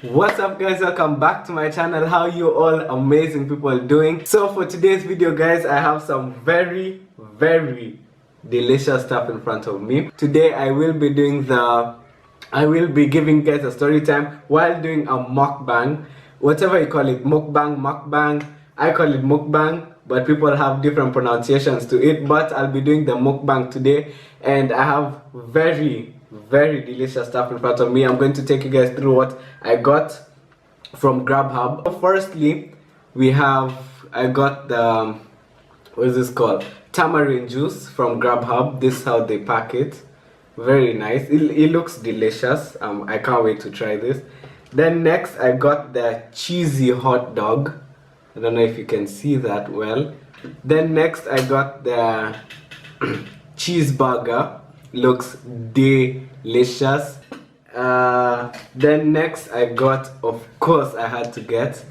What's up guys, welcome back to my channel. How you all amazing people doing? So for today's video guys, I have some very delicious stuff in front of me. Today I will be giving guys a story time while doing a mukbang. Whatever you call it, mukbang. I call it mukbang, but people have different pronunciations to it. But I'll be doing the mukbang today, and I have very delicious stuff in front of me. I'm going to take you guys through what I got from Grubhub. Firstly, I got the, what is this called? Tamarind juice from Grubhub. This is how they pack it. Very nice. It looks delicious. I can't wait to try this. Then next I got the cheesy hot dog. I don't know if you can see that well. Then next I got the cheeseburger. Looks delicious. Then next I got, of course I had to get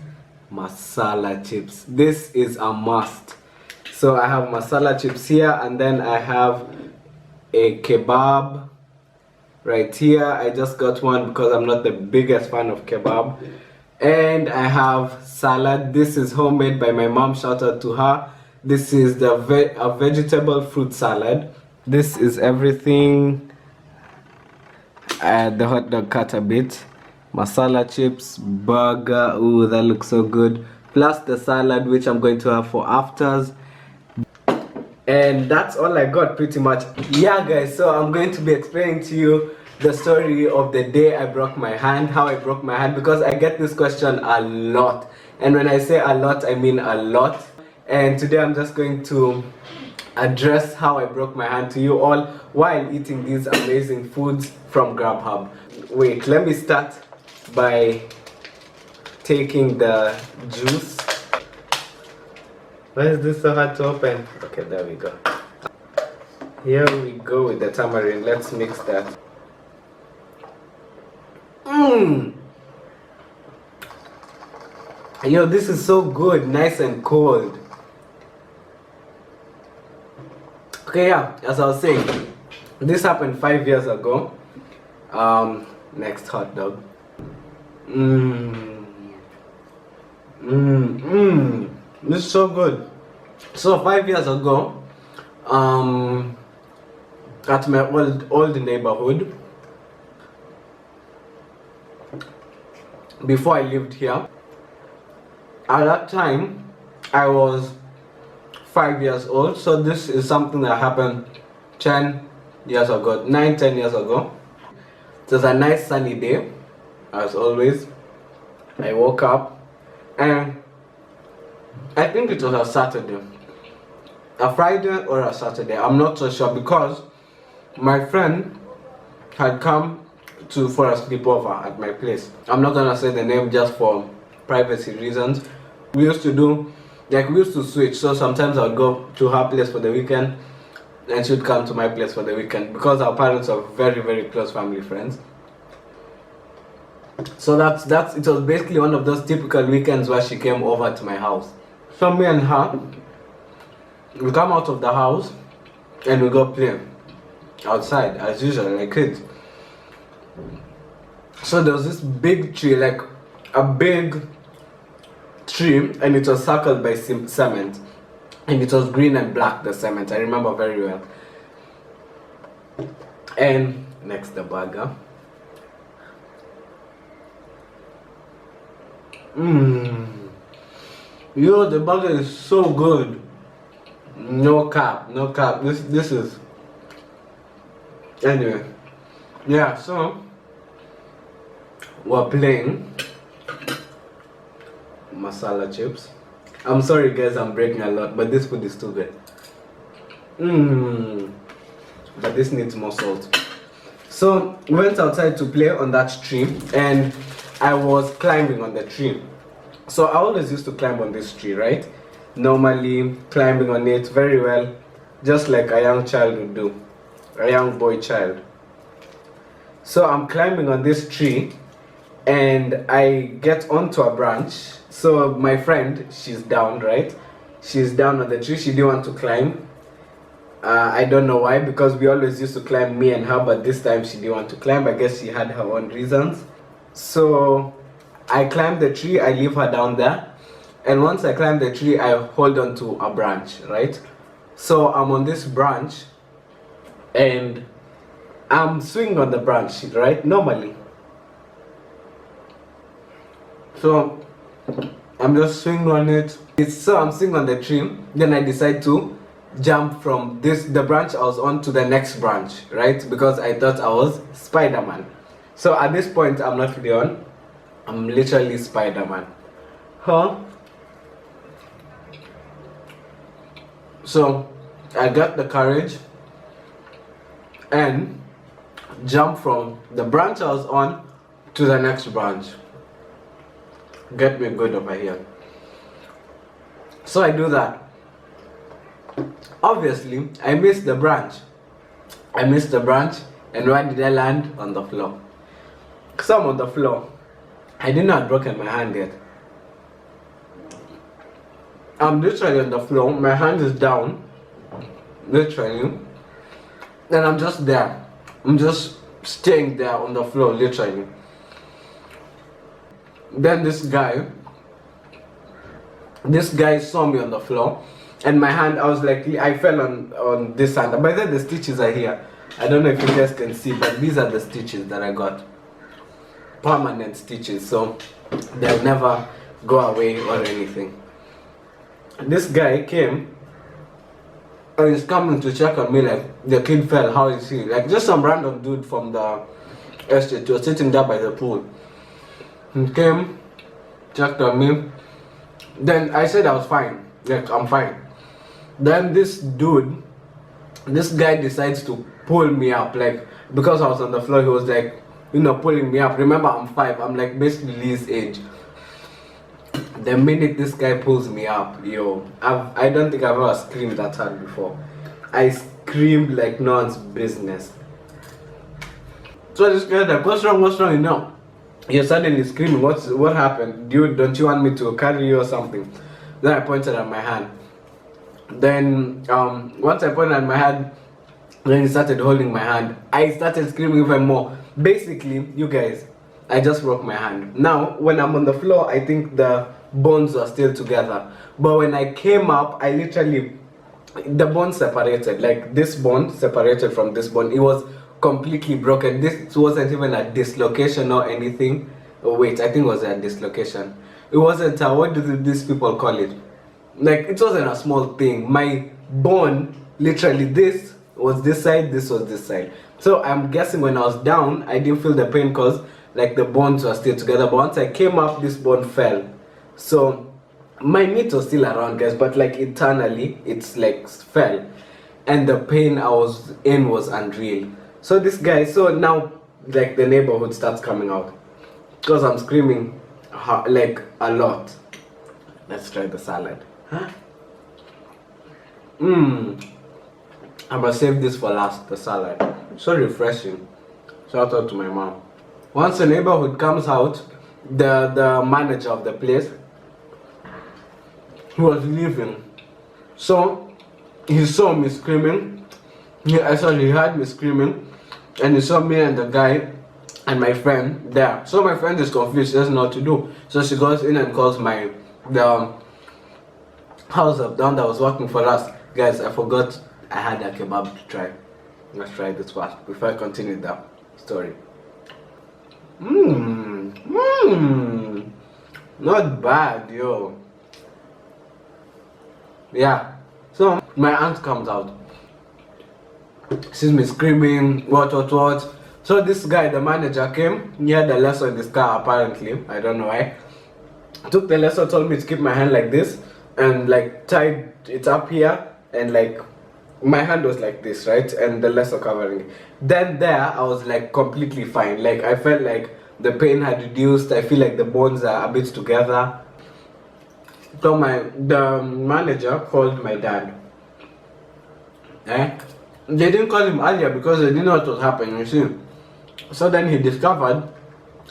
masala chips. This is a must. So I have masala chips here, and then I have a kebab right here. I just got one because I'm not the biggest fan of kebab. And I have salad. This is homemade by my mom. Shout out to her. This is a vegetable fruit salad. This is everything. The hot dog cut a bit, masala chips, burger. Ooh, that looks so good. Plus the salad, which I'm going to have for afters. And that's all I got pretty much. Yeah guys, so I'm going to be explaining to you the story of the day I broke my hand, how I broke my hand, because I get this question a lot. And when I say a lot, I mean a lot. And today I'm just going to address how I broke my hand to you all while eating these amazing foods from Grubhub. Wait, let me start by taking the juice. Why is this so hard to open? Okay, there we go. Here we go with the tamarind. Let's mix that. Yo, this is so good, nice and cold. Okay, yeah, as I was saying, this happened 5 years ago. Next hot dog. This is so good. So 5 years ago, at my old neighborhood, before I lived here, at that time I was 5 years old. So this is something that happened 10 years ago, 9-10 years ago. It was a nice sunny day, as always. I woke up and I think it was a Saturday, a Friday or a Saturday, I'm not so sure, because my friend had come for a sleepover at my place. I'm not gonna say the name just for privacy reasons. We used to switch, so sometimes I would go to her place for the weekend and she would come to my place for the weekend, because our parents are very close family friends. So it was basically one of those typical weekends where she came over to my house. So me and her, we come out of the house and we go play outside as usual, like kids. So there was this big tree, like a big tree, and it was circled by cement, and it was green and black, the cement. I remember very well. And next, the burger. Yo, the burger is so good. No cap. This is, anyway. Yeah, so we're playing masala chips. I'm sorry guys, I'm breaking a lot, but this food is too good. But this needs more salt. So we went outside to play on that tree, and I was climbing on the tree. So I always used to climb on this tree, right? Normally climbing on it very well, just like a young child would do, a young boy child. So I'm climbing on this tree and I get onto a branch. So my friend, she's down, right? She's down on the tree. She didn't want to climb. I don't know why, because we always used to climb, me and her, but this time she didn't want to climb. I guess she had her own reasons. So I climb the tree, I leave her down there, and once I climb the tree, I hold on to a branch, right? So I'm on this branch, and I'm swinging on the branch, right? Normally. So I'm just swinging on it. So I'm swinging on the tree. Then I decide to jump from the branch I was on to the next branch, right? Because I thought I was Spider-Man. So at this point, I'm not Leon. I'm literally Spider-Man. Huh? So I got the courage and jump from the branch I was on to the next branch. Get me good over here. So I do that. Obviously, I missed the branch. And where did I land? On the floor. So I'm on the floor. I did not have broken my hand yet. I'm literally on the floor. My hand is down. Literally. And I'm just there. I'm just staying there on the floor, literally. Then this guy saw me on the floor, and my hand, I fell on this hand. By then the stitches are here. I don't know if you guys can see, but these are the stitches that I got. Permanent stitches, so they'll never go away or anything. This guy came and he's coming to check on me, like, the kid fell, how is he? Like, just some random dude from the estate who was sitting there by the pool. He came, checked on me. Then I said I was fine. Like, I'm fine. Then this guy decides to pull me up. Like, because I was on the floor, he was like, pulling me up. Remember, I'm 5. I'm like basically his age. The minute this guy pulls me up, I don't think I've ever screamed that hard before. I screamed like no one's business. So this guy like, what's wrong? You're suddenly screaming. What happened? Dude, don't you want me to carry you or something? Then I pointed at my hand. Then once I pointed at my hand, then he started holding my hand. I started screaming even more. Basically, you guys, I just broke my hand. Now, when I'm on the floor, I think the bones are still together. But when I came up, the bone separated. Like, this bone separated from this bone. It was completely broken. This wasn't even a dislocation or anything. Oh wait, I think it was a dislocation. It wasn't what do these people call it? Like, it wasn't a small thing. My bone, literally, this was this side, this was this side. So I'm guessing when I was down, I didn't feel the pain because like the bones were still together. But once I came up, this bone fell. So my meat was still around, guys, but like internally, it's like fell. And the pain I was in was unreal. So this guy, so now like the neighborhood starts coming out because I'm screaming like a lot. Let's try the salad. Huh? I'm gonna save this for last, the salad. So refreshing. Shout out to my mom. Once the neighborhood comes out, the manager of the place, he was leaving. So he saw me screaming. He heard me screaming, and he saw me and the guy and my friend there. So my friend is confused, she doesn't know what to do. So she goes in and calls the house up down that was working for us. Guys, I forgot I had a kebab to try. Let's try this fast before I continue the story. Not bad, yo. Yeah. So my aunt comes out, sees me screaming, what. So this guy, the manager, came. He had a lesson in this car apparently. I don't know why. Took the lesson, told me to keep my hand like this and like tied it up here, and like my hand was like this, right? And the lesson covering it. Then there I was like completely fine. Like I felt like the pain had reduced. I feel like the bones are a bit together. So the manager called my dad. They didn't call him earlier because they didn't know what was happening, you see. So then he discovered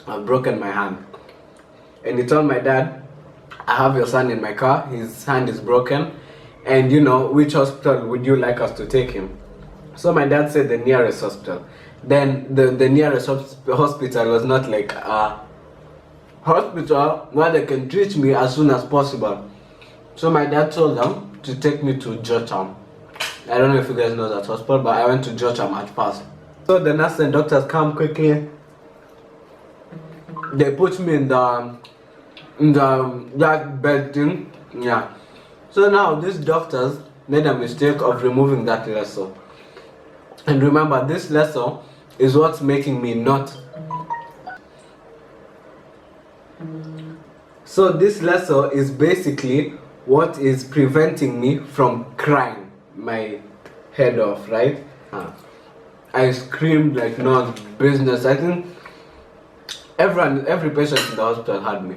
I've broken my hand. And he told my dad, I have your son in my car, his hand is broken, and which hospital would you like us to take him? So my dad said the nearest hospital. Then the nearest hospital was not like hospital where they can treat me as soon as possible. So my dad told them to take me to Georgetown. I don't know if you guys know that hospital, but I went to Georgetown at first. So the nurse and doctors come quickly. They put me in the that bed thing. Yeah. So now these doctors made a mistake of removing that lesson. And remember, this lesson is what's making me not. So this lesson is basically what is preventing me from crying my head off, right? I screamed like no business. I think every patient in the hospital had me.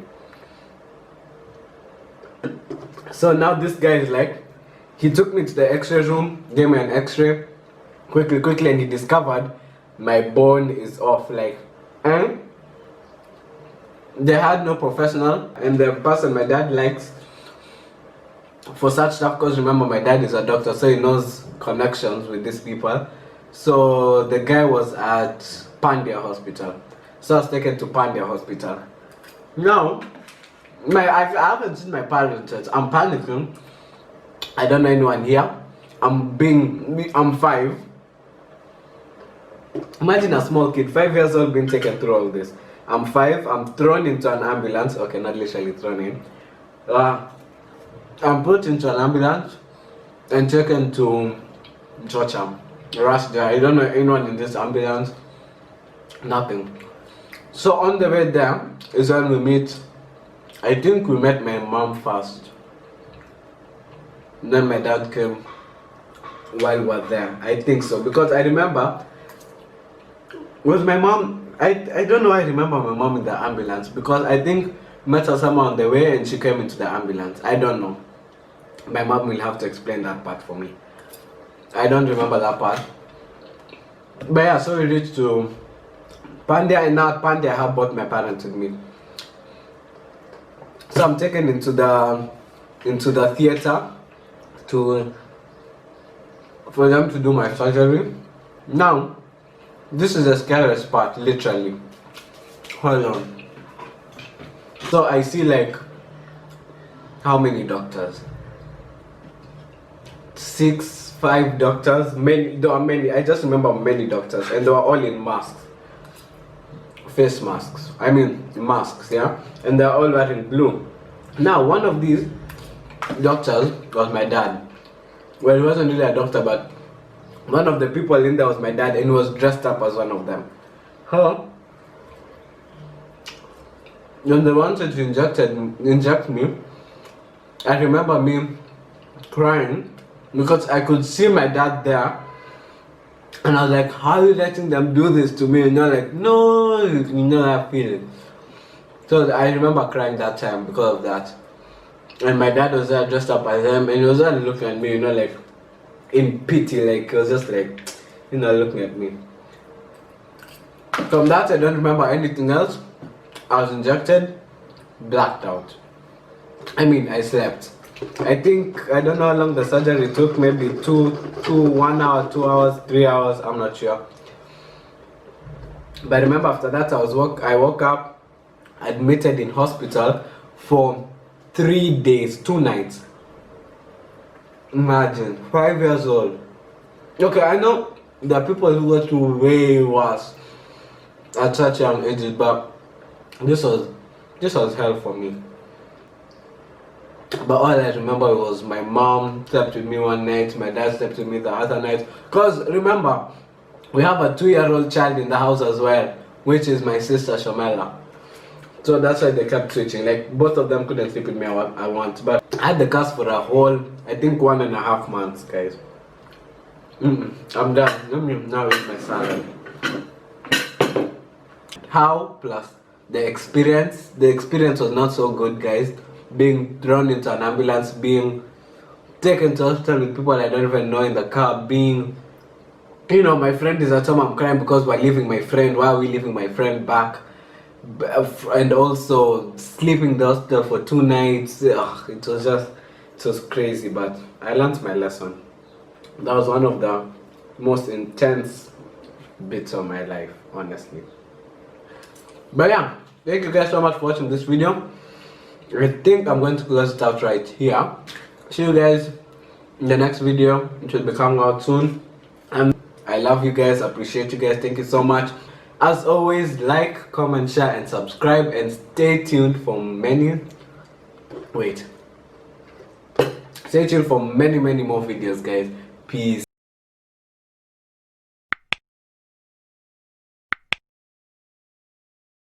So now this guy is like, he took me to the x-ray room, gave me an x-ray, quickly, and he discovered my bone is off, like, and they had no professional, and the person my dad likes for such stuff, because remember my dad is a doctor, so he knows connections with these people. So the guy was at Pandya Hospital, so I was taken to Pandya Hospital. Now I haven't seen my parents yet. I'm panicking. I don't know anyone here. I'm 5. Imagine a small kid, 5 years old, being taken through all this. I'm 5. I'm thrown into an ambulance. Okay, not literally thrown in. I'm put into an ambulance and taken to Georgetown. Rushed there. I don't know anyone in this ambulance. Nothing. So on the way there is when we meet. I think we met my mom first. Then my dad came while we were there. I think so, because I remember with my mom. I don't know. I remember my mom in the ambulance because I think met her somewhere on the way and she came into the ambulance. I don't know. My mom will have to explain that part for me. I don't remember that part. But yeah, so we reached to Pandya, and now at Pandya I have both my parents with me. So I'm taken into the theater for them to do my surgery. Now, this is the scariest part, literally. Hold on. So I see like how many doctors? 6, 5 doctors. Many. There are many. I just remember many doctors, and they were all in masks, face masks. I mean masks, yeah. And they're all wearing blue. Now, one of these doctors was my dad. Well, he wasn't really a doctor, but one of the people in there was my dad, and he was dressed up as one of them. When they wanted to inject me, I remember me crying because I could see my dad there, and I was like, how are you letting them do this to me? And you're like, no, you know that feeling. So I remember crying that time because of that. And my dad was there dressed up as them, and he was there looking at me, like in pity, like he was just like, looking at me. From that I don't remember anything else. I was injected, blacked out. I mean, I slept. I think, I don't know how long the surgery took, maybe 1 hour, 2 hours, 3 hours, I'm not sure. But I remember after that I woke up, admitted in hospital for 3 days, 2 nights. Imagine, 5 years old. Okay, I know there are people who go through way worse at such young ages, but this was hell for me. But all I remember was my mom slept with me one night, my dad slept with me the other night. Because remember, we have a 2-year-old child in the house as well, which is my sister Shamela. So that's why they kept switching. Like, both of them couldn't sleep with me at once. But I had the cast for a whole, I think, 1.5 months, guys. I'm done. Let me now eat my salad. How plus the experience was not so good, guys. Being thrown into an ambulance, being taken to hospital with people I don't even know in the car, being, my friend is at home, I'm crying because we're leaving my friend. Why are we leaving my friend back? And also sleeping in the hospital for 2 nights. It was crazy, but I learned my lesson. That was one of the most intense bits of my life, honestly. But yeah, Thank you guys so much for watching this video. I think I'm going to close it out right here. See you guys in the next video. It will be coming out soon. And I love you guys, appreciate you guys, thank you so much. As always, like, comment, share and subscribe, and stay tuned for many more videos, guys. Peace.